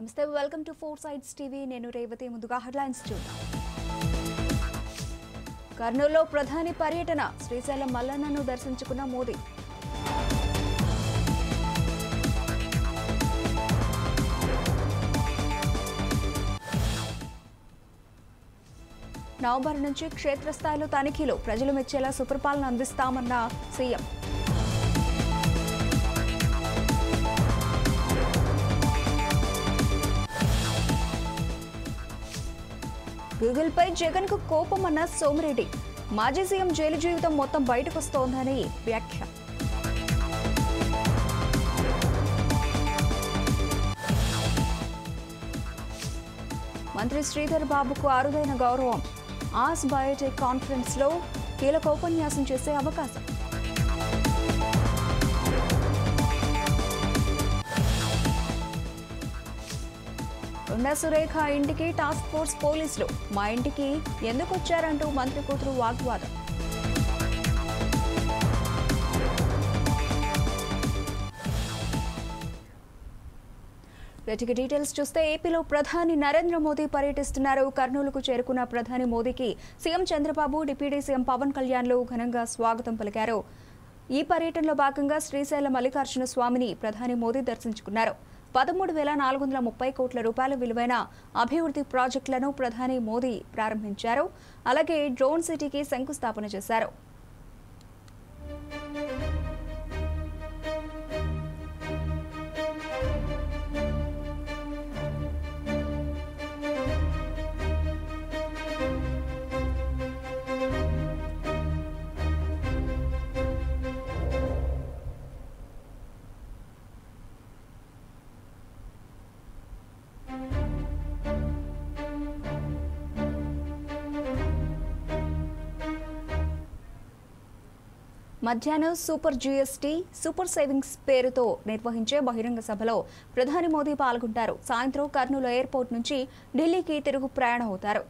నమస్తే welcome to four sides TV నేను రేవతి ముందుగా హెడ్లైన్స్ చూద్దాం. కర్నూలులో ప్రధాని పర్యటన శ్రీశైలం మల్లన్నను దర్శించుకున్న మోదీ. నవంబర్ నుంచి క్షేత్రస్థాయిలో తనిఖీలు ప్రజలు మెచ్చేలా సుపరిపాలన అందిస్తామన్న సీఎం. గూగుల్ పై జగన్ కు కోపమన్న సోమిరెడ్డి. మాజీ సీఎం జైలు జీవితం మొత్తం బయటకొస్తోందని వ్యాఖ్య. మంత్రి శ్రీధర్ బాబుకు అరుదైన గౌరవం. ఆస్ బయోటెక్ కాన్ఫరెన్స్ లో కీలక ఉపన్యాసం చేసే అవకాశం. కొండా సురేఖ ఇంటికి టాస్క్ ఫోర్స్ పోలీసులు. మా ఇంటికి ఎందుకు వచ్చారంటూ మంత్రి కూతురు వాగ్వాదం. వీటికి డీటెయిల్స్ చూస్తే ఏపీలో ప్రధాని నరేంద్ర మోదీ పర్యటిస్తున్నారు. కర్నూలుకు చేరుకున్న ప్రధాని మోదీకి CM Chandrababu, deputy CM Pawan కళ్యాణ్లు ఘనంగా స్వాగతం పలికారు. ఈ పర్యటనలో భాగంగా శ్రీశైలం మల్లికార్జున స్వామిని ప్రధాని మోదీ దర్శించుకున్నారు. 13,430 కోట్ల రూపాయల విలువైన అభివృద్ధి ప్రాజెక్టులను ప్రధాని మోదీ ప్రారంభించారు. అలాగే డ్రోన్ సిటీకి శంకుస్థాపన చేశారు. మధ్యాహ్నం సూపర్ జీఎస్టీ, సూపర్ సేవింగ్స్ పేరుతో నిర్వహించే బహిరంగ సభలో ప్రధాని మోదీ పాల్గొంటారు. సాయంత్రం కర్నూలు ఎయిర్పోర్ట్ నుంచి ఢిల్లీకి తిరుగు ప్రయాణం అవుతారు.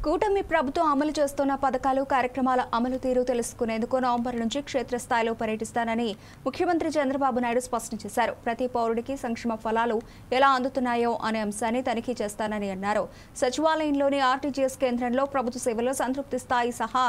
కూటమి ప్రభుత్వం అమలు చేస్తున్న పథకాలు, కార్యక్రమాల అమలు తీరు తెలుసుకునేందుకు నవంబర్ నుంచి క్షేత్రస్థాయిలో పర్యటిస్తానని ముఖ్యమంత్రి చంద్రబాబు నాయుడు స్పష్టం చేశారు. ప్రతి పౌరుడికి సంక్షేమ ఫలాలు ఎలా అందుతున్నాయో అనే అంశాన్ని తనిఖీ చేస్తానని అన్నారు. సచివాలయంలోని ఆర్టీజీఎస్ కేంద్రంలో ప్రభుత్వ సేవలో సంతృప్తి స్థాయి సహా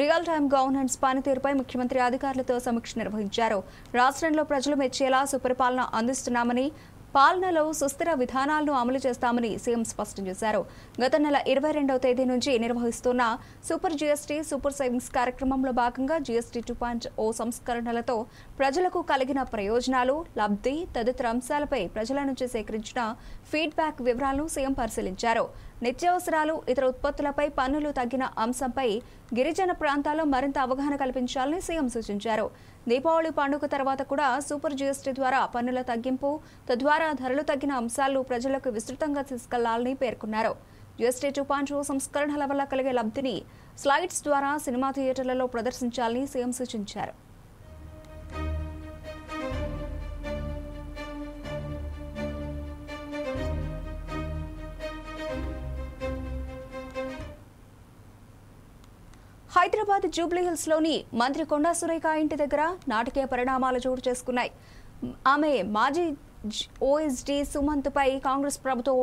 రియల్ టైమ్ గవర్నెన్స్ పనితీరుపై ముఖ్యమంత్రి అధికారులతో సమీక్ష నిర్వహించారు. రాష్ట్రంలో ప్రజలు మెచ్చేలా సుపరిపాలన అందిస్తున్నామని, పాలనలో సుస్థిర విధానాలను అమలు చేస్తామని సీఎం స్పష్టం చేశారు. గత నెల 22వ తేదీ నుంచి నిర్వహిస్తున్న సూపర్ జీఎస్టీ, సూపర్ సేవింగ్స్ కార్యక్రమంలో భాగంగా జీఎస్టీ 2.0 సంస్కరణలతో ప్రజలకు కలిగిన ప్రయోజనాలు, లబ్ధి తదితర అంశాలపై ప్రజల నుంచి సేకరించిన ఫీడ్బ్యాక్ వివరాలను సీఎం పరిశీలించారు. నిత్యావసరాలు, ఇతర ఉత్పత్తులపై పన్నులు తగ్గిన అంశంపై గిరిజన ప్రాంతాల్లో మరింత అవగాహన కల్పించాలని సీఎం సూచించారు. దీపావళి పండుగ తర్వాత కూడా సూపర్ జీఎస్టీ ద్వారా పన్నుల తగ్గింపు, తద్వారా ధరలు తగ్గిన అంశాలను ప్రజలకు విస్తృతంగా తీసుకెళ్లాలని పేర్కొన్నారు. జీఎస్టీ 2.0 సంస్కరణల వల్ల కలిగే లబ్ధిని స్లైడ్స్ ద్వారా సినిమా థియేటర్లలో ప్రదర్శించాలని సీఎం సూచించారు. హైదరాబాద్ జూబ్లీహిల్స్ లోని మంత్రి కొండా సురేఖ ఇంటి దగ్గర నాటకీయ పరిణామాలు చోటు చేసుకున్నాయి. ఆమె మాజీ ఓఎస్డీ సుమంత్ పై కాంగ్రెస్ ప్రభుత్వం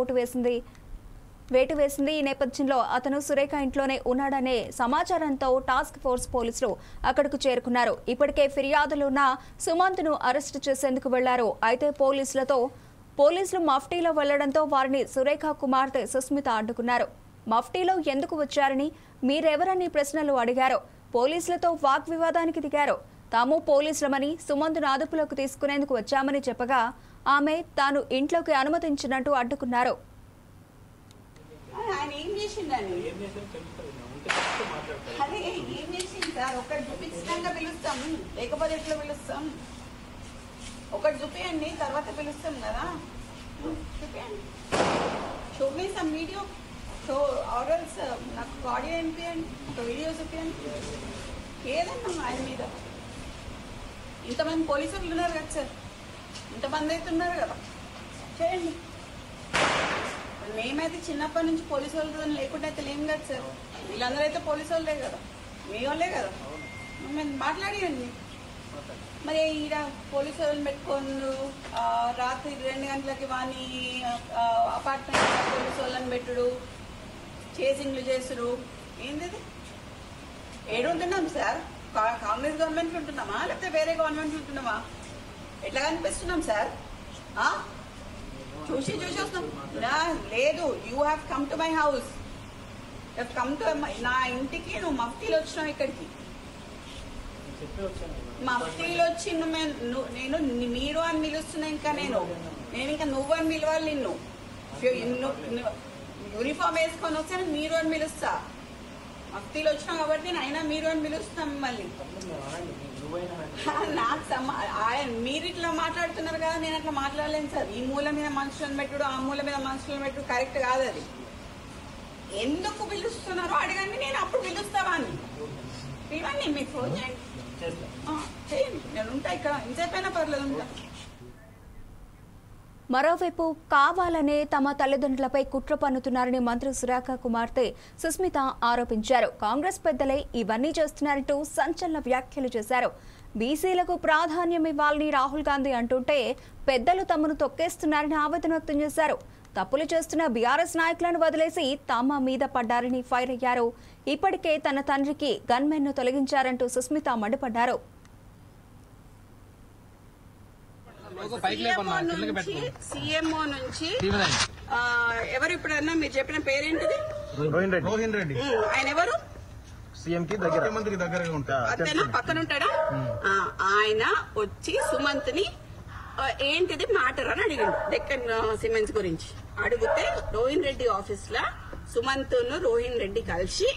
వేటు వేసింది. ఈ నేపథ్యంలో అతను సురేఖ ఇంట్లోనే ఉన్నాడనే సమాచారంతో టాస్క్ ఫోర్స్ పోలీసులు అక్కడకు చేరుకున్నారు. ఇప్పటికే ఫిర్యాదులున్న సుమంత్ను అరెస్టు చేసేందుకు వెళ్లారు. అయితే పోలీసులు మఫ్టీలో వెళ్లడంతో వారిని సురేఖ కుమార్తె సుస్మిత అడ్డుకున్నారు. మఫ్టీలో ఎందుకు వచ్చారని, మీరెవరని ప్రశ్నలు అడిగారు. పోలీసులతో వాగ్వివాదానికి దిగారు. తాము పోలీసులమని, సుమంత్ను అదుపులోకి తీసుకునేందుకు వచ్చామని చెప్పగా ఆమె తాను ఇంట్లోకి అనుమతించినట్టు అడ్డుకున్నారు. ఒకటి చూపియండి, తర్వాత పిలుస్తాం కదా. చూపియండి, show me some video, show orders నాకు ఆడియో వినిపియండి, ఒక వీడియో చూపియండి ఏదన్నా ఆయన మీద. ఇంతమంది పోలీసులు ఉన్నారు కదా సార్, ఇంతమంది అయితే ఉన్నారు కదా, చేయండి. మేమైతే చిన్నప్పటి నుంచి పోలీసు వాళ్ళతో లేకుండా అయితే లేం కదా సార్. వీళ్ళందరూ అయితే పోలీసు వాళ్ళే కదా, మీ వాళ్ళే కదా, మేము మాట్లాడియండి. మరి ఈడ పోలీసు వాళ్ళని పెట్టుకోండు, రాత్రి 2 గంటలకి వాని అపార్ట్మెంట్ పోలీసు వాళ్ళని పెట్టుడు, చేసింగ్లు చేసుడు, ఏంది ఏడుంటున్నాం సార్? కాంగ్రెస్ గవర్నమెంట్ ఉంటున్నామా లేకపోతే వేరే గవర్నమెంట్ ఉంటున్నామా? ఎట్లా కనిపిస్తున్నాం సార్? చూసి వస్తున్నాం లేదు. You have come to my house, come to నా ఇంటికి నువ్వు మఫ్తీలు వచ్చినావు. ఇక్కడికి మఫ్తీలు వచ్చి నేను మీరు అని పిలుస్తున్నా. ఇంకా నేను ఇంకా నువ్వు అని పిలవాలి. నిన్ను యూనిఫామ్ వేసుకొని వస్తే నేను మీరు అని పిలుస్తా. మఫ్తీలు వచ్చినావు కాబట్టి నేను అయినా మీరు అని పిలుస్తున్నాం మిమ్మల్ని. నాకు మీరు ఇట్లా మాట్లాడుతున్నారు కదా, నేను అట్లా మాట్లాడలేను సార్. ఈ మూల మీద మనుషులను పెట్టుడు, ఆ మూల మీద మనుషులను పెట్టుడు కరెక్ట్ కాదు. అది ఎందుకు పిలుస్తున్నారో అడగండి, నేను అప్పుడు పిలుస్తావా అని పిలవండి. మీకు ఫోన్ చేయండి, నేను ఉంటా ఇక్కడ, ఇంతసేపైనా పర్లేదు ఉంటా. మరోవైపు కావాలనే తమ తల్లిదండ్రులపై కుట్ర పన్నుతున్నారని మంత్రి సురేఖ కుమార్తె సుస్మిత ఆరోపించారు. కాంగ్రెస్ పెద్దలే ఇవన్నీ చేస్తున్నారంటూ సంచలన వ్యాఖ్యలు చేశారు. బీసీలకు ప్రాధాన్యం ఇవ్వాలని రాహుల్ గాంధీ అంటుంటే పెద్దలు తమను తొక్కేస్తున్నారని ఆవేదన వ్యక్తం చేశారు. తప్పులు చేస్తున్న బీఆర్ఎస్ నాయకులను వదిలేసి తమ మీద పడ్డారని ఫైర్ అయ్యారు. ఇప్పటికే తన తండ్రికి గన్మెన్ ను తొలగించారంటూ సుస్మిత మండిపడ్డారు. సీఎంఓ నుంచి ఎవరు ఇప్పుడన్నా మీరు చెప్పిన పేరేంటిది? రోహిన్ రెడ్డి. ఆయన ఎవరు? సీఎం కి దగ్గర, మంత్రికి దగ్గరగా ఉంటాడు. అంతేనా? పక్కన ఉంటాడా? ఆయన వచ్చి సుమంత్ ని ఏంటిది మ్యాటర్ అని అడిగాడు. డెక్కన్ సిమెంట్స్ గురించి అడిగితే రోహిన్ రెడ్డి ఆఫీస్ లో సుమంత్ ను రోహిన్ రెడ్డి కలిసి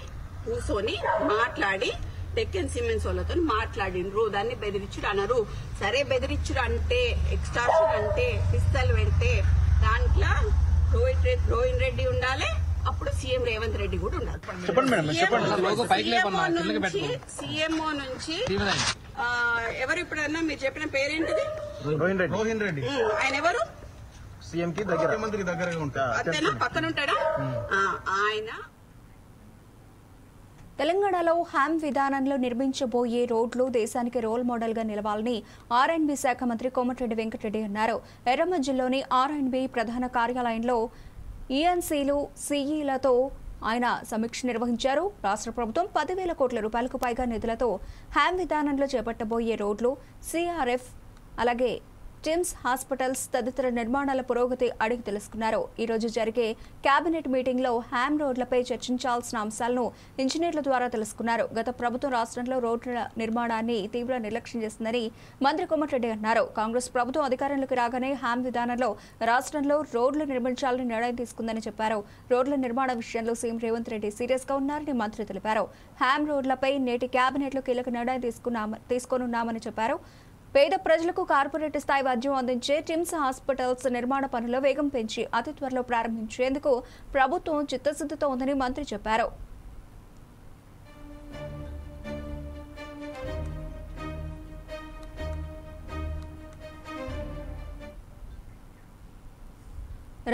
కూర్చొని మాట్లాడి డెక్కన్ సిమెంట్స్ వాళ్ళతో మాట్లాడిండ్రు. దాన్ని బెదిరించుడు అన్నారు. సరే, బెదిరించుడు అంటే, ఎక్స్టార్షన్ అంటే, పిస్తల్ పెడితే దాంట్లో రోహిన్ రెడ్డి ఉండాలి, అప్పుడు సీఎం రేవంత్ రెడ్డి కూడా ఉండాలి. సీఎంఓ నుంచి ఎవరు ఇప్పుడన్నా మీరు చెప్పిన పేరేంటిది? రోహిన్ రెడ్డి. ఆయన ఎవరు? సీఎం కి దగ్గర, మంత్రికి దగ్గరగా ఉంటాడు. అంతేనా? పక్కన ఉంటాడా? ఆయన తెలంగాణలో హ్యామ్ విధానంలో నిర్మించబోయే రోడ్లు దేశానికి రోల్ మోడల్ గా నిలవాలని ఆర్ఎండ్బీ శాఖ మంత్రి కోమటిరెడ్డి వెంకటరెడ్డి అన్నారు. ఎర్రమజ్జిలోని ఆర్ఎండ్బీ ప్రధాన కార్యాలయంలో ఈఎన్సీలు, సీఈలతో ఆయన సమీక్ష నిర్వహించారు. రాష్ట్ర ప్రభుత్వం 10,000 కోట్ల రూపాయలకు పైగా నిధులతో హ్యామ్ విధానంలో చేపట్టబోయే రోడ్లు, సిఆర్ఎఫ్, అలాగే టిమ్స్ హాస్పిటల్స్ తదితర నిర్మాణాల పురోగతి అడిగి తెలుసుకున్నారు. ఈ రోజు జరిగే కేబినెట్ మీటింగ్ లో హ్యామ్ రోడ్లపై చర్చించాల్సిన అంశాలను ఇంజనీర్ల ద్వారా తెలుసుకున్నారు. గత ప్రభుత్వం రాష్ట్రంలో రోడ్ల నిర్మాణాన్ని తీవ్ర నిర్లక్ష్యం చేసిందని మంత్రి కోమటిరెడ్డి అన్నారు. కాంగ్రెస్ ప్రభుత్వం అధికారంలోకి రాగానే హ్యామ్ విధానంలో రాష్ట్రంలో రోడ్లు నిర్మించాలని నిర్ణయం తీసుకుందని చెప్పారు. రోడ్ల నిర్మాణ విషయంలో సీఎం రేవంత్ రెడ్డి సీరియస్ గా ఉన్నారని మంత్రి తెలిపారు. హ్యామ్ రోడ్లపై నేటి కేబినెట్ లో కీలక నిర్ణయం తీసుకోనున్నామని చెప్పారు. పేద ప్రజలకు కార్పొరేట్ స్థాయి వైద్యం అందించే టిమ్స్ హాస్పిటల్స్ నిర్మాణ పనుల వేగం పెంచి అతి త్వరలో ప్రారంభించేందుకు ప్రభుత్వం చిత్తశుద్ధితో ఉందని మంత్రి చెప్పారు.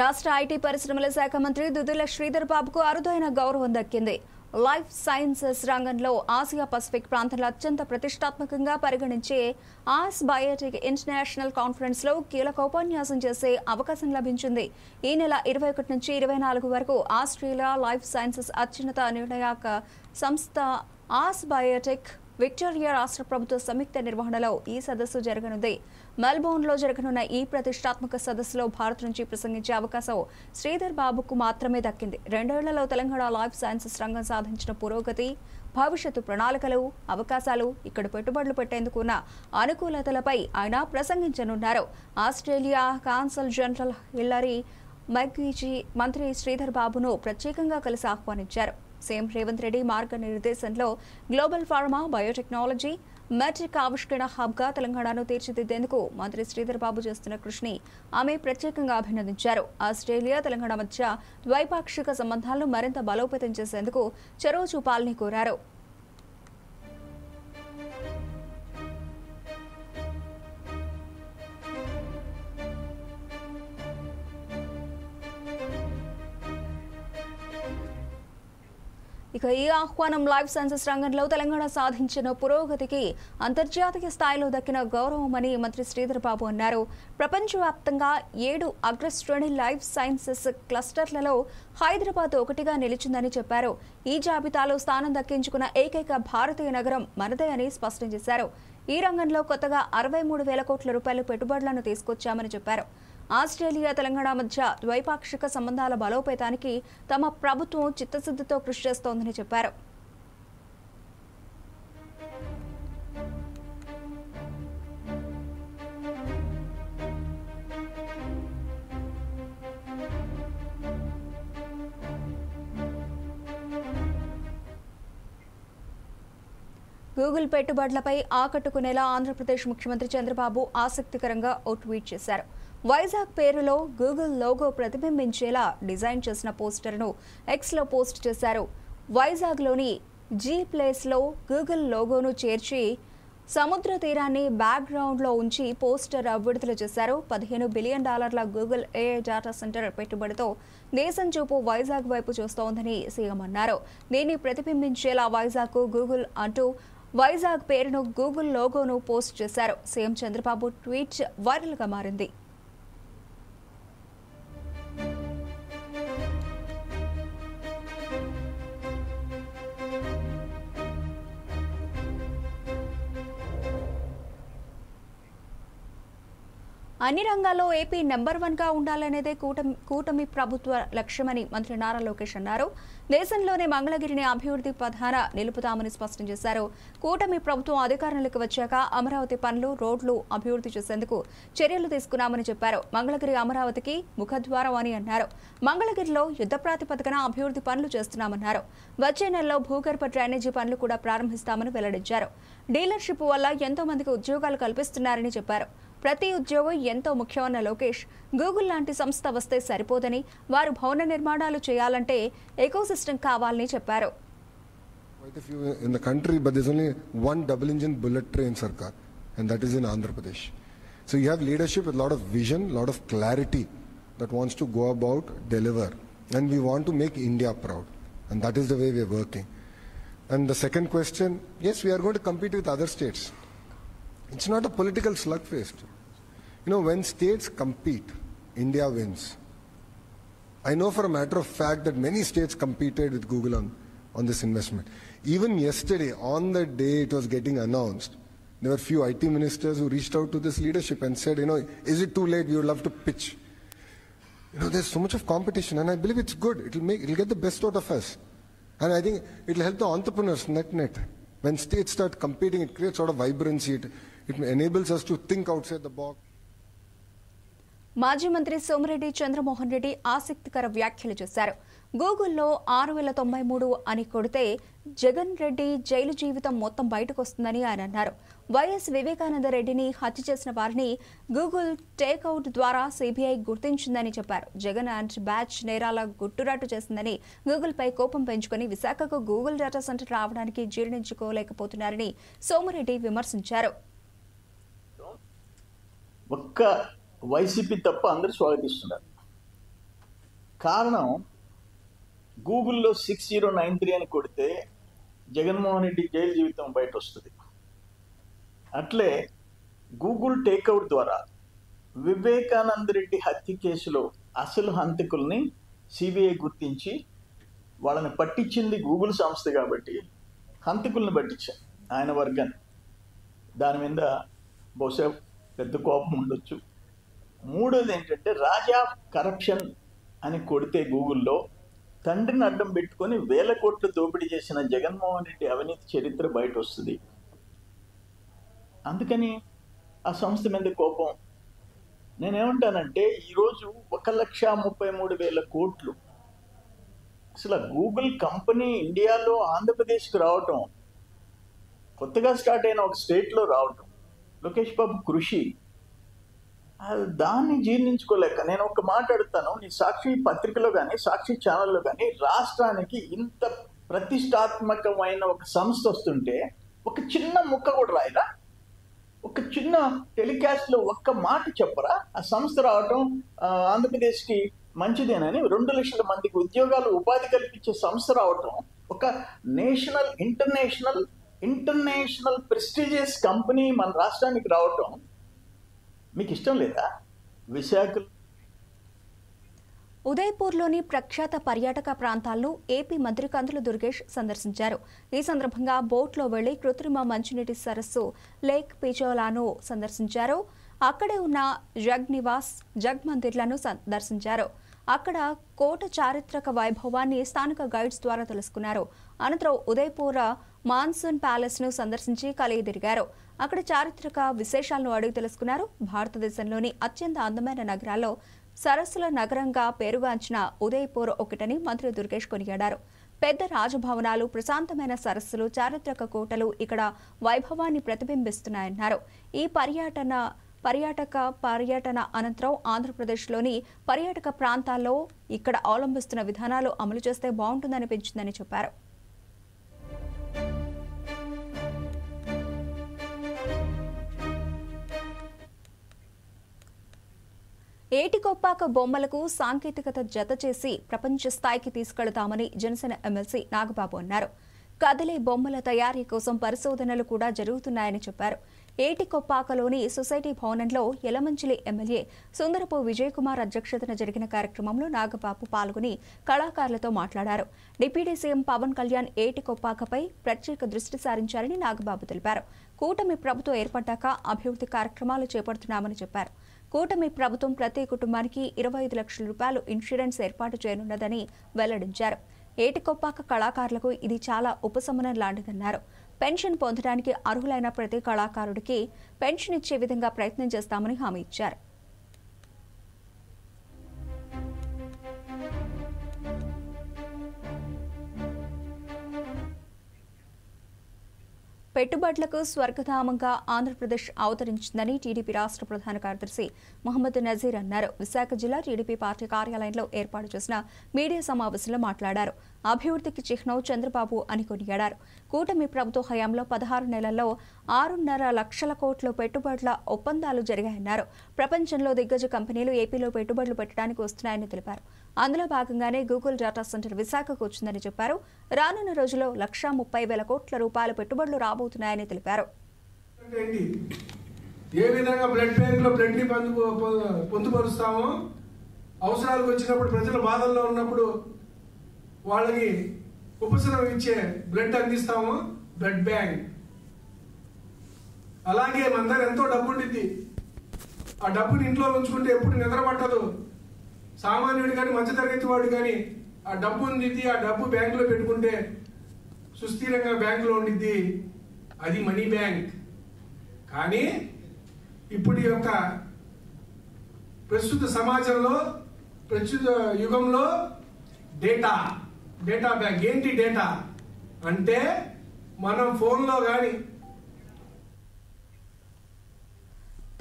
రాష్ట్ర ఐటీ పరిశ్రమల శాఖ మంత్రి దుద్దుల శ్రీధర్ బాబుకు అరుదైన గౌరవం దక్కింది. లైఫ్ సైన్సెస్ రంగంలో ఆసియా పసిఫిక్ ప్రాంతంలో అత్యంత ప్రతిష్టాత్మకంగా పరిగణించే ఆస్ బయోటెక్ ఇంటర్నేషనల్ కాన్ఫరెన్స్ లో కీలక ఉపన్యాసం చేసే అవకాశం లభించింది. ఈ నెల 21 నుంచి 24 వరకు ఆస్ట్రేలియా లైఫ్ సైన్సెస్ అత్యున్నత నిర్ణాయక సంస్థ ఆస్ బయోటెక్ విక్టోరియా రాష్ట్ర ప్రభుత్వ సంయుక్త నిర్వహణలో ఈ సదస్సు జరగనుంది. మెల్బోర్న్ లో జరగనున్న ఈ ప్రతిష్టాత్మక సదస్సులో భారత్ నుంచి ప్రసంగించే అవకాశం శ్రీధర్ బాబుకు మాత్రమే దక్కింది. 2 ఏళ్లలో తెలంగాణ లైఫ్ సైన్సెస్ రంగం సాధించిన పురోగతి, భవిష్యత్తు ప్రణాళికలు, అవకాశాలు, ఇక్కడ పెట్టుబడులు పెట్టేందుకు ఉన్న అనుకూలతలపై ఆయన ప్రసంగించనున్నారు. ఆస్ట్రేలియా కాన్సల్ జనరల్ హిల్లరీ మెక్విజీ మంత్రి శ్రీధర్ బాబును ప్రత్యేకంగా కలిసి ఆహ్వానించారు. సీఎం రేవంత్ రెడ్డి మార్గనిర్దేశంలో గ్లోబల్ ఫార్మా, బయోటెక్నాలజీ, మెట్రిక్ ఆవిష్కరణ హబ్గా తెలంగాణను తీర్చిదిద్దేందుకు మంత్రి శ్రీధర్ బాబు చేస్తున్న కృషిని ఆమె ప్రత్యేకంగా అభినందించారు. ఆస్ట్రేలియా, తెలంగాణ మధ్య ద్వైపాక్షిక సంబంధాలను మరింత బలోపేతం చేసేందుకు చొరవ చూపాలని కోరారు. ఇక ఈ ఆహ్వానం లైఫ్ సైన్సెస్ రంగంలో తెలంగాణ సాధించిన పురోగతికి అంతర్జాతీయ స్థాయిలో దక్కిన గౌరవమని మంత్రి శ్రీధర్ బాబు అన్నారు. ప్రపంచవ్యాప్తంగా 7 అగ్రశ్రేణి లైఫ్ సైన్సెస్ క్లస్టర్లలో హైదరాబాద్ ఒకటిగా నిలిచిందని చెప్పారు. ఈ జాబితాలో స్థానం దక్కించుకున్న ఏకైక భారతీయ నగరం మనదే అని స్పష్టం చేశారు. ఈ రంగంలో కొత్తగా 63,000 కోట్ల రూపాయల పెట్టుబడులను తీసుకొచ్చామని చెప్పారు. ఆస్ట్రేలియా, తెలంగాణ మధ్య ద్వైపాక్షిక సంబంధాల బలోపేతానికి తమ ప్రభుత్వం చిత్తశుద్ధితో కృషి చేస్తోందని చెప్పారు. గూగుల్ పెట్టుబడులపై ఆకట్టుకునేలా ఆంధ్రప్రదేశ్ ముఖ్యమంత్రి చంద్రబాబు ఆసక్తికరంగా ఓ ట్వీట్ చేశారు. వైజాగ్ పేరులో గూగుల్ లోగో ప్రతిబింబించేలా డిజైన్ చేసిన పోస్టర్ను ఎక్స్లో పోస్ట్ చేశారు. వైజాగ్లోని జీ ప్లేస్లో గూగుల్ లోగోను చేర్చి సముద్ర తీరాన్ని బ్యాక్గ్రౌండ్లో ఉంచి పోస్టర్ విడుదల చేశారు. $15 billion Google AI data centre పెట్టుబడితో దేశం చూపు వైజాగ్ వైపు చూస్తోందని సీఎం అన్నారు. దీన్ని ప్రతిబింబించేలా వైజాగ్కు గూగుల్ అంటూ వైజాగ్ పేరును గూగుల్ లోగోను పోస్ట్ చేశారు. సీఎం చంద్రబాబు ట్వీట్ వైరల్గా మారింది. అన్ని రంగాల్లో ఏపీ నెంబర్ 1గా ఉండాలనేదే కూటమి ప్రభుత్వ లక్ష్యమని మంత్రి నారా లోకేష్ అన్నారు. దేశంలోనే మంగళగిరిని అభివృద్ధి పథాన నిలుపుతామని స్పష్టం చేశారు. కూటమి ప్రభుత్వం అధికారంలోకి వచ్చాక అమరావతి పనులు, రోడ్లు అభివృద్ధి చేసేందుకు చర్యలు తీసుకున్నామని చెప్పారు. మంగళగిరి అమరావతికి ముఖద్వారం అని అన్నారు. మంగళగిరిలో యుద్ధ ప్రాతిపదికన అభివృద్ధి పనులు చేస్తున్నామన్నారు. వచ్చే నెలలో భూగర్భ డ్రైనేజీ పనులు కూడా ప్రారంభిస్తామని వెల్లడించారు. డీలర్షిప్ వల్ల ఎంతో మందికి ఉద్యోగాలు కల్పిస్తున్నారని చెప్పారు. ప్రతి ఉద్యోగం ఎంతో ముఖ్యమన్న లోకేష్ గూగుల్ లాంటి సంస్థ వస్తే సరిపోదని, వారు భవన నిర్మాణాలు చేయాలంటే ఎకోసిస్టమ్ కావాలని చెప్పారు. Quite a few in the country, but there's only one double-engine bullet train, Sarkar, and that is in Andhra Pradesh. So you have leadership with a lot of vision, a lot of clarity that wants to go about, deliver, and we want to make India proud, and that is the way we are working. And the second question, yes, we are going to compete with other states. It's not a political slugfest. You know, when states compete, India wins. I know for a matter of fact that many states competed with Google on this investment. Even yesterday, on the day it was getting announced, there were few IT ministers who reached out to this leadership and said, you know, is it too late? We would love to pitch. You know, there's so much of competition, and I believe it's good. It'll get the best out of us. And I think it'll help the entrepreneurs net. When states start competing, it creates sort of vibrancy. It enables us to think outside the box. మాజీ మంత్రి సోమిరెడ్డి చంద్రమోహన్ రెడ్డి ఆసక్తికర వ్యాఖ్యలు చేశారు. గూగుల్లో 6,093 అని కొడితే Jagan Reddy jail జీవితం మొత్తం బయటకు వస్తుందని ఆయన అన్నారు. వైఎస్ వివేకానంద రెడ్డిని హత్య చేసిన వారిని గూగుల్ టేక్అవుట్ ద్వారా సిబిఐ గుర్తించిందని చెప్పారు. జగన్ అండ్ బ్యాచ్ నేరాల గుట్టురాటు చేసిందని, గూగుల్పై కోపం పెంచుకుని విశాఖకు గూగుల్ డేటా సెంటర్ రావడానికి జీర్ణించుకోలేకపోతున్నారని సోమిరెడ్డి విమర్శించారు. ఒక్క వైసీపీ తప్ప అందరూ స్వాగతిస్తున్నారు. కారణం గూగుల్లో 6093 అని కొడితే జగన్మోహన్ రెడ్డి జైలు జీవితం బయట వస్తుంది. అట్లే గూగుల్ టేక్అవుట్ ద్వారా వివేకానంద రెడ్డి హత్య కేసులో అసలు హంతకుల్ని సిబిఐ గుర్తించి వాళ్ళని పట్టించింది గూగుల్ సంస్థ కాబట్టి హంతకుల్ని పట్టించారు ఆయన వర్గాన్ని. దాని మీద బహుశా పెద్ద కోపం ఉండొచ్చు. మూడోది ఏంటంటే రాజా కరప్షన్ అని కొడితే గూగుల్లో తండ్రిని అడ్డం పెట్టుకొని 1,000 కోట్లు దోపిడీ చేసిన జగన్మోహన్ రెడ్డి అవినీతి చరిత్ర బయట వస్తుంది. అందుకని ఆ సంస్థ మీద కోపం. నేనేమంటానంటే ఈరోజు 1,33,000 కోట్లు అసలు గూగుల్ కంపెనీ ఇండియాలో ఆంధ్రప్రదేశ్కి రావటం కొత్తగా స్టార్ట్ అయిన ఒక స్టేట్లో రావటం, లోకేష్ బాబు కృషి, దాన్ని జీర్ణించుకోలేక నేను ఒక మాట అడుగుతాను, నీ సాక్షి పత్రికలో కానీ సాక్షి ఛానల్లో కానీ రాష్ట్రానికి ఇంత ప్రతిష్టాత్మకమైన ఒక సంస్థ వస్తుంటే ఒక చిన్న ముక్క కూడా రాయరా? ఒక చిన్న టెలికాస్ట్లో ఒక్క మాట చెప్పరా? ఆ సంస్థ రావటం ఆంధ్రప్రదేశ్కి మంచిదేనని 2 లక్షల మందికి ఉద్యోగాలు ఉపాధి కల్పించే సంస్థ రావటం, ఒక ఇంటర్నేషనల్ ప్రెస్టీజియస్ కంపెనీ మన రాష్ట్రానికి రావటం మీకు ఇష్టం లేదా? విశాఖ ఉదయపూర్లోని ప్రఖ్యాత పర్యాటక ప్రాంతాలను ఏపీ మంత్రి కందుల దుర్గేష్ సందర్శించారు. ఈ సందర్భంగా బోట్లో వెళ్లి కృత్రిమ మంచినీటి సరస్సు లేక్ పిచోలాను సందర్శించారు. అక్కడే ఉన్న జగ్ నివాస్, జగ్ మందిర్లను సందర్శించారు. అక్కడ కోట చారిత్రక వైభవాన్ని స్థానిక గైడ్స్ ద్వారా తెలుసుకున్నారు. అనంతరం ఉదయపూర్ మాన్సూన్ ప్యాలెస్ ను సందర్శించి కలిగి తిరిగారు. అక్కడ చారిత్రక విశేషాలను అడిగి తెలుసుకున్నారు. భారతదేశంలోని అత్యంత అందమైన నగరాల్లో సరస్సుల నగరంగా పేరుగాంచిన ఉదయపూర్ ఒకటని మంత్రి దుర్గేష్ కొనియాడారు. పెద్ద రాజభవనాలు, ప్రశాంతమైన సరస్సులు, చారిత్రక కోటలు ఇక్కడ వైభవాన్ని ప్రతిబింబిస్తున్నాయన్నారు. ఈ పర్యటన అనంతరం ఆంధ్రప్రదేశ్లోని పర్యాటక ప్రాంతాల్లో ఇక్కడ అవలంబిస్తున్న విధానాలు అమలు చేస్తే బాగుంటుందనిపించిందని చెప్పారు. ఏటికొప్పాక బొమ్మలకు సాంకేతికత జత చేసి ప్రపంచ స్థాయికి తీసుకెళతామని జనసేన ఎమ్మెల్సీ నాగబాబు అన్నారు. కదిలే బొమ్మల తయారీ కోసం పరిశోధనలు కూడా జరుగుతున్నాయని చెప్పారు. ఏటికొప్పాకలోని సొసైటీ భవనంలో యలమంచిలి ఎమ్మెల్యే సుందరపు విజయ్ కుమార్ అధ్యక్షతన జరిగిన కార్యక్రమంలో నాగబాబు పాల్గొని కళాకారులతో మాట్లాడారు. డిప్యూటీ సీఎం పవన్ కళ్యాణ్ ఏటికొప్పాకపై ప్రత్యేక దృష్టి సారించారని నాగబాబు తెలిపారు. కూటమి ప్రభుత్వం ఏర్పడ్డాక అభివృద్ధి కార్యక్రమాలు చేపడుతున్నామని చెప్పారు. కూటమి ప్రభుత్వం ప్రతి కుటుంబానికి 25 లక్షల రూపాయలు ఇన్సూరెన్స్ ఏర్పాటు చేయనున్నదని వెల్లడించారు. ఏటికొప్పాక కళాకారులకు ఇది చాలా ఉపశమనం లాంటిదన్నారు. పెన్షన్ పొందడానికి అర్హులైన ప్రతి కళాకారుడికి పెన్షన్ ఇచ్చే విధంగా ప్రయత్నం చేస్తామని హామీ ఇచ్చారు. పెట్టుబడులకు స్వర్గధామంగా ఆంధ్రప్రదేశ్ అవతరించిందని టీడీపీ రాష్ట్ర ప్రధాన కార్యదర్శి మహమ్మద్ నజీర్ అన్నారు. విశాఖ జిల్లా టీడీపీ పార్టీ కార్యాలయంలో ఏర్పాటు చేసిన మీడియా సమావేశంలో మాట్లాడారు. అభివృద్ధికి చిహ్నం చంద్రబాబు అని కొనియాడారు. కూటమి ప్రభుత్వ హయాంలో 16 నెలల్లో 6.5 లక్షల కోట్ల పెట్టుబడుల ఒప్పందాలు జరిగాయన్నారు. ప్రపంచంలో దిగ్గజ కంపెనీలు ఏపీలో పెట్టుబడులు పెట్టడానికి వస్తున్నాయని తెలిపారు. అందులో భాగంగానే గూగుల్ డేటా సెంటర్ విశాఖకు వచ్చిందని చెప్పారు. రానున్న రోజుల్లో 1,30,000 కోట్ల రూపాయల పెట్టుబడులు రాబోతున్నాయని తెలిపారు. ఏ విధంగా బ్లడ్ బ్యాంక్ లో బ్లడ్ ని పొందుపరుస్తామో, అవసరాలకు వచ్చినప్పుడు ప్రజల బాధల్లో ఉన్నప్పుడు వాళ్ళకి ఉపశమనం ఇచ్చే బ్లడ్ అందిస్తామో బ్లడ్ బ్యాంక్. అలాగే మన దగ్గర ఎంతో డబ్బు ఉండిద్ది. ఆ డబ్బుని ఇంట్లో ఉంచుకుంటే ఎప్పుడు నిద్ర పట్టదు. సామాన్యుడు కానీ మధ్యతరగతి వాడు కానీ ఆ డబ్బు ఉండిద్ది. ఆ డబ్బు బ్యాంకులో పెట్టుకుంటే సుస్థిరంగా బ్యాంకులో ఉండిద్ది. అది మనీ బ్యాంక్. కానీ ఇప్పుడు ఈ యొక్క ప్రస్తుత సమాజంలో, ప్రస్తుత యుగంలో డేటా బ్యాంక్. ఏంటి డేటా అంటే మనం ఫోన్లో కానీ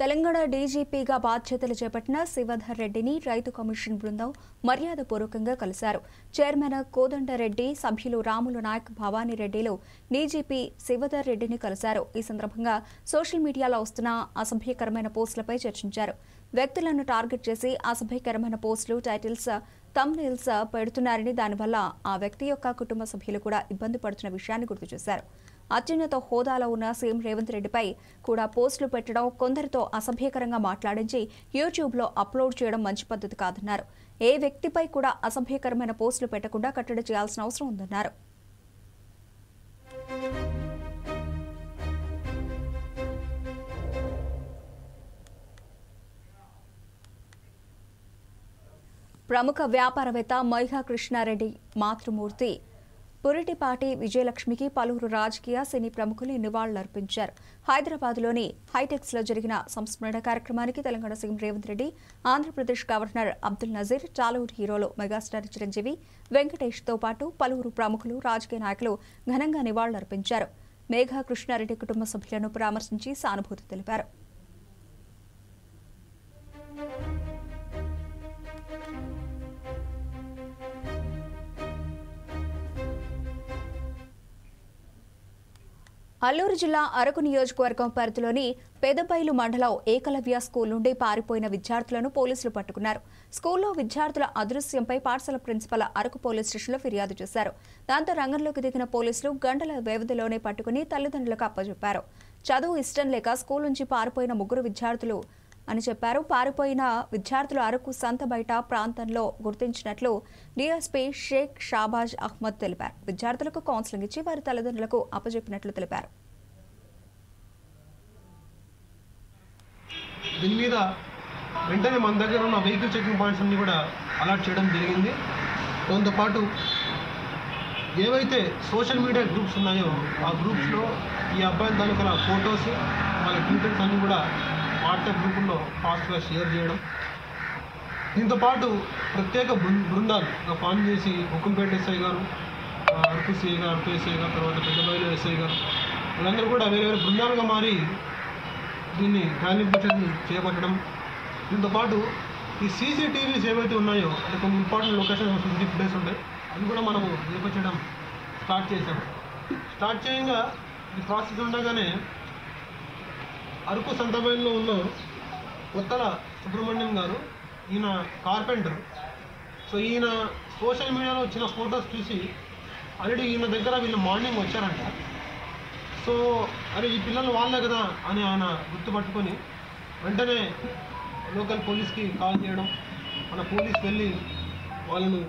తెలంగాణ డీజీపీగా బాధ్యతలు చేపట్టిన శివధర్ రెడ్డిని రైతు కమిషన్ బృందం మర్యాదపూర్వకంగా కలిశారు. చైర్మన్ కోదండరెడ్డి, సభ్యులు రాములు నాయక్, భవానీ రెడ్డిలు డీజీపీ శివధర్ రెడ్డిని కలిశారు. ఈ సందర్భంగా సోషల్ మీడియాలో వస్తున్న అసభ్యకరమైన పోస్టులపై చర్చించారు. వ్యక్తులను టార్గెట్ చేసి అసభ్యకరమైన పోస్టులు, టైటిల్స్, థంబ్నెయిల్స్ పెడుతున్నారని, దానివల్ల ఆ వ్యక్తి యొక్క కుటుంబ సభ్యులు కూడా ఇబ్బంది పడుతున్న విషయాన్ని గుర్తు చేశారు. అత్యున్నత హోదాలో ఉన్న సీఎం రేవంత్ రెడ్డిపై కూడా పోస్టులు పెట్టడం, కొందరితో అసభ్యకరంగా మాట్లాడించి యూట్యూబ్లో అప్లోడ్ చేయడం మంచి పద్ధతి కాదన్నారు. ఏ వ్యక్తిపై కూడా అసభ్యకరమైన పోస్టులు పెట్టకుండా కట్టడి చేయాల్సిన అవసరం ఉందన్నారు. ప్రముఖ వ్యాపారవేత్త మైహా కృష్ణారెడ్డి మాతృమూర్తి పురిటిపాటి విజయలక్ష్మికి పలువురు రాజకీయ, సినీ ప్రముఖులు నివాళులర్పించారు. హైదరాబాద్లోని హైటెక్స్ లో జరిగిన సంస్మరణ కార్యక్రమానికి తెలంగాణ సీఎం రేవంత్ రెడ్డి, ఆంధ్రప్రదేశ్ గవర్నర్ అబ్దుల్ నజీర్, టాలీవుడ్ హీరోలు మెగాస్టార్ చిరంజీవి, వెంకటేష్ తో పాటు పలువురు ప్రముఖులు, రాజకీయ నాయకులు ఘనంగా నివాళులర్పించారు. మేఘా కృష్ణారెడ్డి కుటుంబ సభ్యులను పరామర్శించి సానుభూతి తెలిపారు. అల్లూరు జిల్లా అరకు నియోజకవర్గం పరిధిలోని పెదబైలు మండలం ఏకలవ్య స్కూల్ నుండి పారిపోయిన విద్యార్థులను పోలీసులు పట్టుకున్నారు. స్కూల్లో విద్యార్థుల అదృశ్యంపై పాఠశాల ప్రిన్సిపల్ అరకు పోలీస్ స్టేషన్లో ఫిర్యాదు చేశారు. దాంతో రంగంలోకి దిగిన పోలీసులు గంటల వ్యవధిలోనే పట్టుకుని తల్లిదండ్రులకు అప్పచెప్పారు. చదువు ఇష్టం లేక స్కూల్ నుంచి పారిపోయిన 3 విద్యార్థులు అని చెప్పారు. పారిపోయిన విద్యార్థులు అరకు సంత బయట ప్రాంతంలో గుర్తించినట్లు డీఎస్పీ షేక్ షాబాజ్ అహ్మద్ తెలిపారు. విద్యార్థులకు కౌన్సిలింగ్ ఇచ్చి వారి తల్లిదండ్రులకు అప్పచెప్పినట్లు తెలిపారు. దీని మీద వెంటనే మన దగ్గర ఉన్న వెహికల్ చెకింగ్ పాయింట్స్ అన్ని కూడా అలాట్ చేయడం జరిగింది. దాంతోపాటు ఏవైతే సోషల్ మీడియా గ్రూప్స్ ఉన్నాయో ఆ గ్రూప్స్లో ఈ అబ్బాయిల తాలూకా ఫొటోస్ వాళ్ళ డీటెయిల్స్ అన్నీ కూడా వాట్సాప్ గ్రూపుల్లో ఫాస్ట్గా షేర్ చేయడం. దీంతోపాటు ప్రత్యేక బృందాలు ఫామ్ చేసి హుకుంపేట ఎస్ఐ గారు, అరకు సిఐ గారు, అరకు ఎస్ఐ గారు, తర్వాత పెద్దబైలు ఎస్ఐ గారు వీళ్ళందరూ కూడా వేరే వేరే బృందాలుగా మారి దీన్ని గాలింపని చేపట్టడం. దీంతోపాటు ఈ సీసీటీవీస్ ఏవైతే ఉన్నాయో అంటే కొన్ని ఇంపార్టెంట్ లొకేషన్స్ సీసీటీవీ ఫుటేజ్ ఉంటాయి అవి కూడా మనము చేపట్టడం స్టార్ట్ చేశాము. స్టార్ట్ చేయంగా ఈ ప్రాసెస్ ఉండగానే అరకు సంతబైల్లో ఉన్న కొత్తల సుబ్రహ్మణ్యం గారు, ఈయన కార్పెంటర్. సో ఈయన సోషల్ మీడియాలో వచ్చిన ఫొటోస్ చూసి ఆల్రెడీ ఈయన దగ్గర వీళ్ళు మార్నింగ్ వచ్చారంట. సో అరే ఈ పిల్లలు వాళ్ళే కదా అని ఆయన గుర్తుపట్టుకొని వెంటనే లోకల్ పోలీస్కి కాల్ చేయడం, మన పోలీస్ వెళ్ళి వాళ్ళను.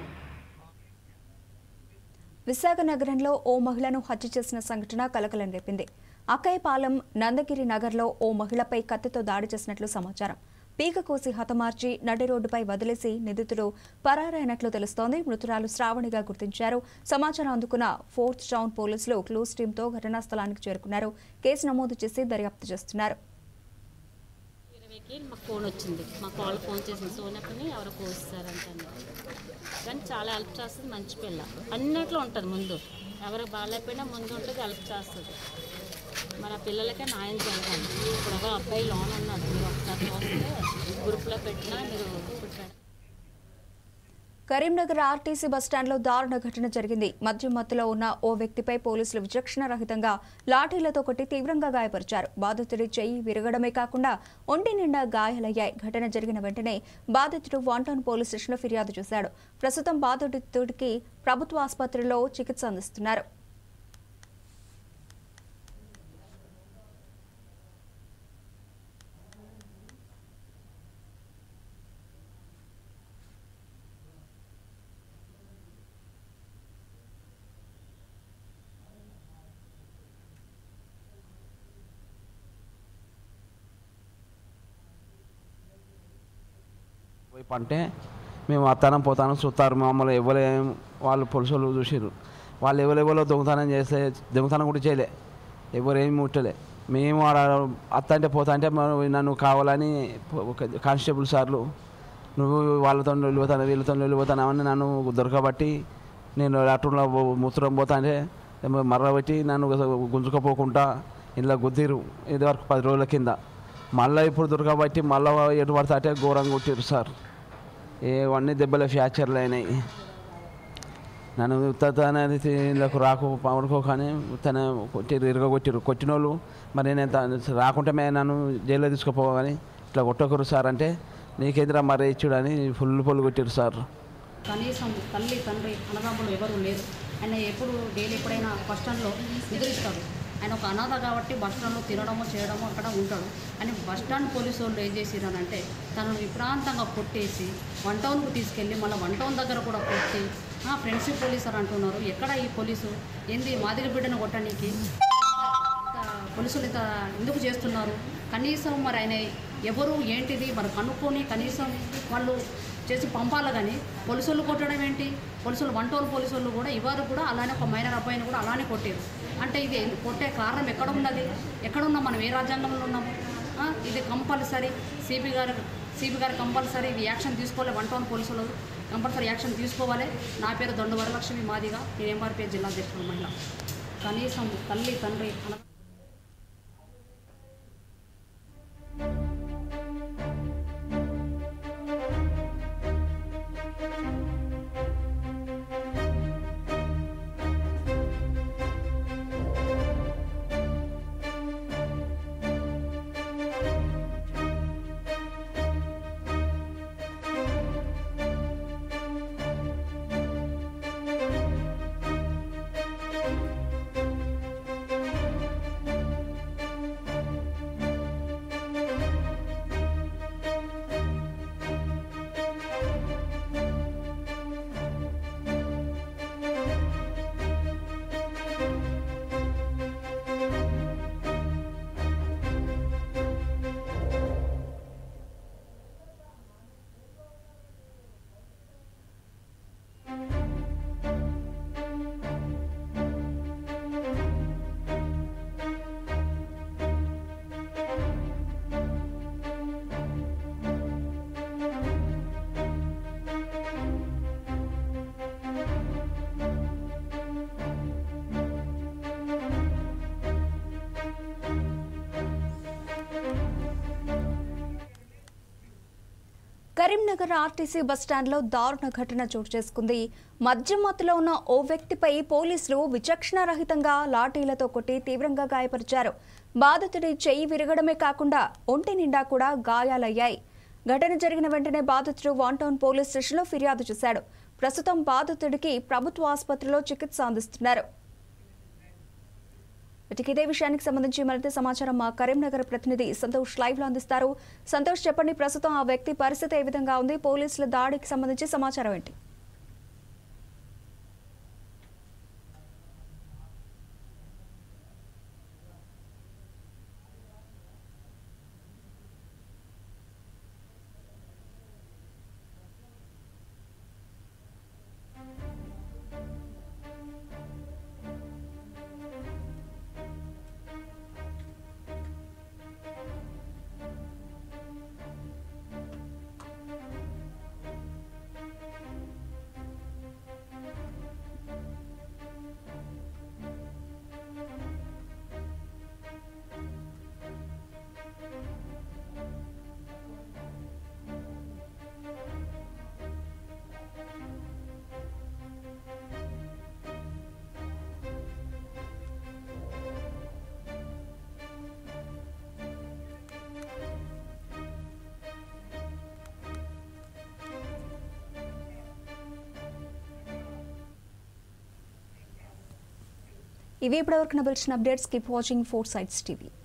విశాఖ నగరంలో ఓ మహిళను హత్య చేసిన సంఘటన కలకలం రేపింది. అక్కయ్యపాలెం నందగిరి నగర్లో ఓ మహిళపై కత్తితో దాడి చేసినట్లు సమాచారం. పీక కోసి హతమార్చి నడి రోడ్డుపై వదిలేసి నిందితుడు పరారైనట్లు తెలుస్తోంది. మృతురాలు శ్రావణిగా గుర్తించారు. సమాచారం అందుకున్న 4th టౌన్ పోలీసులు క్లూస్ టీంతో ఘటనా స్థలానికి చేరుకున్నారు. కేసు నమోదు చేసి దర్యాప్తు చేస్తున్నారు. మాకు ఫోన్ వచ్చింది, మాకు వాళ్ళు ఫోన్ చేసిన సోనక్కని ఎవరో కోస్తారంటే, కానీ చాలా హెల్ప్ చేస్తుంది. మంచి పిల్ల అన్నిట్లో ఉంటుంది, ముందు ఎవరికి బాగాలేకపోయినా ముందు ఉంటుంది, హెల్ప్ చేస్తుంది. మన పిల్లలకే న్యాయం జరగాలి. ఇప్పుడు ఒక అబ్బాయి లోన్ ఉన్నాడు, మీరు ఒకసారి వస్తే గ్రూప్లో పెట్టినా మీరు పెట్టాడు. కరీంనగర్ ఆర్టీసీ బస్టాండ్లో దారుణ ఘటన జరిగింది. మద్యం మత్తులో ఉన్న ఓ వ్యక్తిపై పోలీసులు విచక్షణ రహితంగా లాఠీలతో కొట్టి తీవ్రంగా గాయపరిచారు. బాధితుడి చెయ్యి విరగడమే కాకుండా ఒంటి నిండా గాయాలయ్యాయి. ఘటన జరిగిన వెంటనే బాధితుడు 1 టౌన్ పోలీస్ స్టేషన్లో ఫిర్యాదు చేశాడు. ప్రస్తుతం బాధితుడికి ప్రభుత్వ ఆసుపత్రిలో చికిత్స అందిస్తున్నారు. వైపు అంటే మేము అత్తానం పోతానం చూస్తారు. మమ్మల్ని ఎవరేం వాళ్ళు పోలీసులు చూసిర్రు. వాళ్ళు ఎవరెవరో దొంగతనం చేస్తే దొంగతనం కూడా చేయలే, ఎవరేమి ముట్టలే. మేము అత్త అంటే పోతా అంటే నన్ను కావాలని కానిస్టేబుల్ సార్లు నువ్వు వాళ్ళతో వెళ్ళిపోతాను వీళ్ళతో వెళ్ళిపోతానని నన్ను దొరకబట్టి నేను లాట్రూమ్లో మూత్రం పోతా అంటే మర్రబెట్టి నన్ను గుంజుకపోకుండా ఇలా గుద్దిరు. ఇది వరకు 10 రోజుల కింద. మళ్ళీ ఇప్పుడు దొరకబట్టి మళ్ళీ ఎటు పడితే అంటే ఘోరంగా కొట్టిరు సార్. ఏవన్నీ దెబ్బలు ఫ్రాక్చర్లు అయినాయి. నన్ను తనకు రాకు పవనుకో కానీ తన కొట్టిరు, ఇరగొట్టిరు. కొట్టిన వాళ్ళు మరి నేను రాకుంటే నన్ను జైల్లో తీసుకుపోగాని ఇట్లా కొట్టకూరు సార్ అంటే నీకెదురా మరి ఇచ్చుడని ఫుల్ కొట్టిరు సార్. కనీసం తల్లి తండ్రి అన్నదమ్ములు ఎవరు లేరు. ఆయన ఎప్పుడు డైలీ ఎప్పుడైనా బస్ స్టాండ్లో నిద్రిస్తాడు. ఆయన ఒక అనాథ కాబట్టి బస్ స్టాండ్లో తినడమో చేయడమో అక్కడ ఉంటాడు. అని బస్ స్టాండ్ పోలీసు వాళ్ళు ఏం చేసిరనంటే తనను విప్రాంతంగా కొట్టేసి 1 టౌన్కు తీసుకెళ్ళి మళ్ళీ 1 టౌన్ దగ్గర కూడా కొట్టి ఫ్రెండ్షిప్ పోలీసు అంటున్నారు. ఎక్కడ ఈ పోలీసు ఏంది మాదిరి బిడ్డను కొట్టడానికి పోలీసులు ఇంత ఎందుకు చేస్తున్నారు? కనీసం మరి ఆయన ఎవరు ఏంటిది మరి కనుక్కొని కనీసం వాళ్ళు చేసి పంపాలి. కానీ పోలీసులు కొట్టడం ఏంటి? పోలీసులు 1 టౌన్ పోలీసులు కూడా ఇవారు కూడా అలానే ఒక మైనర్ అబ్బాయిని కూడా అలానే కొట్టారు. అంటే ఇది కొట్టే కారణం ఎక్కడ ఉన్నది? ఎక్కడున్నాం మనం? ఏ రాజ్యాంగంలో ఉన్నాము? ఇది కంపల్సరీ సిపి గారు కంపల్సరీ ఇది యాక్షన్ తీసుకోవాలి. 1 టౌన్ పోలీసులు కంపల్సరీ యాక్షన్ తీసుకోవాలి. నా పేరు దొండ వరలక్ష్మి మాదిగా, నేను ఎంఆర్పీ జిల్లా అధ్యక్షుడు మహిళ. కనీసం తల్లి తండ్రి కరీంనగర్ ఆర్టీసీ బస్టాండ్లో దారుణ ఘటన చోటు చేసుకుంది. మద్యం మత్తులో ఉన్న ఓ వ్యక్తిపై పోలీసులు విచక్షణారహితంగా లాఠీలతో కొట్టి తీవ్రంగా గాయపరిచారు. బాధితుడి చెయ్యి విరగడమే కాకుండా ఒంటి నిండా కూడా గాయాలయ్యాయి. ఘటన జరిగిన వెంటనే బాధితుడు వన్ టౌన్ పోలీస్ స్టేషన్లో ఫిర్యాదు చేశాడు. ప్రస్తుతం బాధితుడికి ప్రభుత్వ ఆసుపత్రిలో చికిత్స అందిస్తున్నారు. ఇదే విషయానికి సంబంధించి మరింత సమాచారం మా కరీంనగర్ ప్రతినిధి సంతోష్ లైవ్ లో అందిస్తారు. సంతోష్, చెప్పండి, ప్రస్తుతం ఆ వ్యక్తి పరిస్థితి ఏ విధంగా ఉంది? పోలీసుల దాడికి సంబంధించి సమాచారం ఏంటి? ఇవి ఇప్పటివరకు నబిల్చిన updates. Keep watching 4 Sides TV.